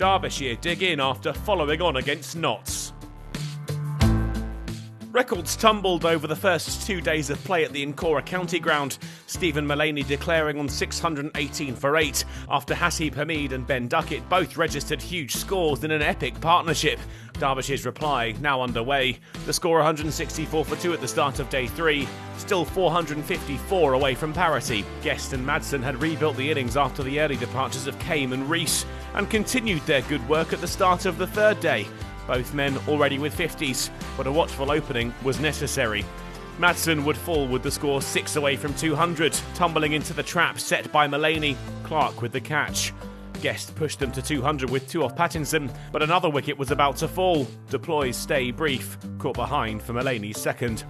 Derbyshire dig in after following on against Notts. Records tumbled over the first 2 days of play at the Incora County Ground, Stephen Mullaney declaring on 618 for 8, after Hasib Hamid and Ben Duckett both registered huge scores in an epic partnership. Derbyshire's reply now underway. The score 164 for 2 at the start of day 3, still 454 away from parity. Guest and Madsen had rebuilt the innings after the early departures of Kame and Rees, and continued their good work at the start of the third day. Both men already with 50s, but a watchful opening was necessary. Madsen would fall with the score 6 away from 200, tumbling into the trap set by Mullaney. Clark with the catch. Guest pushed them to 200 with 2 off Pattinson, but another wicket was about to fall. Deploy's stay brief, caught behind for Mullaney's second.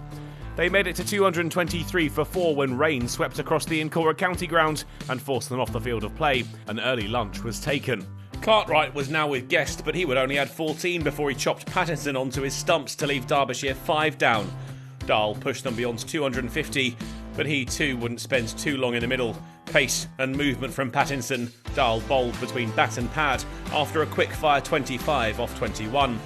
They made it to 223 for 4 when rain swept across the Incora County Ground and forced them off the field of play. An early lunch was taken. Cartwright was now with Guest, but he would only add 14 before he chopped Pattinson onto his stumps to leave Derbyshire 5 down. Dahl pushed them beyond 250, but he too wouldn't spend too long in the middle. Pace and movement from Pattinson. Dahl bowled between bat and pad after a quick-fire 25 off 21.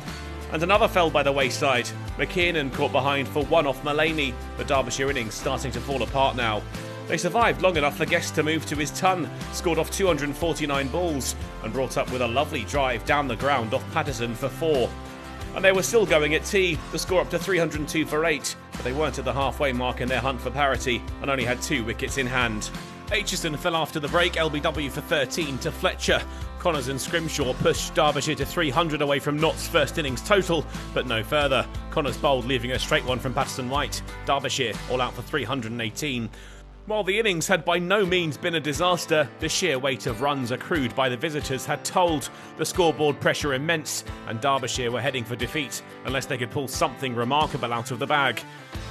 And another fell by the wayside. McKiernan caught behind for 1 off Mullaney, the Derbyshire innings starting to fall apart now. They survived long enough for Guest to move to his ton, scored off 249 balls, and brought up with a lovely drive down the ground off Patterson for 4. And they were still going at tea, the score up to 302 for 8, but they weren't at the halfway mark in their hunt for parity, and only had 2 wickets in hand. Aitchison fell after the break, LBW for 13 to Fletcher. Connors and Scrimshaw pushed Derbyshire to 300 away from Nott's first innings total, but no further. Connors bowled, leaving a straight one from Patterson White. Derbyshire all out for 318. While the innings had by no means been a disaster, the sheer weight of runs accrued by the visitors had told. The scoreboard pressure immense, and Derbyshire were heading for defeat unless they could pull something remarkable out of the bag.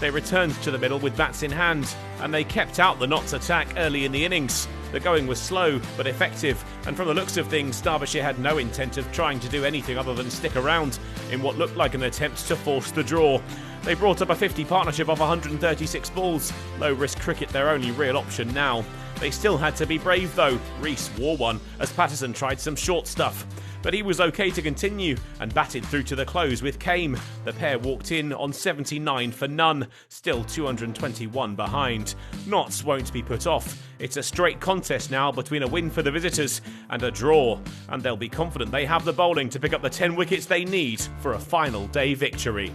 They returned to the middle with bats in hand, and they kept out the Notts attack early in the innings. The going was slow but effective, and from the looks of things, Derbyshire had no intent of trying to do anything other than stick around in what looked like an attempt to force the draw. They brought up a 50 partnership of 136 balls, low-risk cricket their only real option now. They still had to be brave though. Rees wore one as Patterson tried some short stuff. But he was okay to continue and batted through to the close with Kame. The pair walked in on 79 for none, still 221 behind. Notts won't be put off. It's a straight contest now between a win for the visitors and a draw, and they'll be confident they have the bowling to pick up the 10 wickets they need for a final day victory.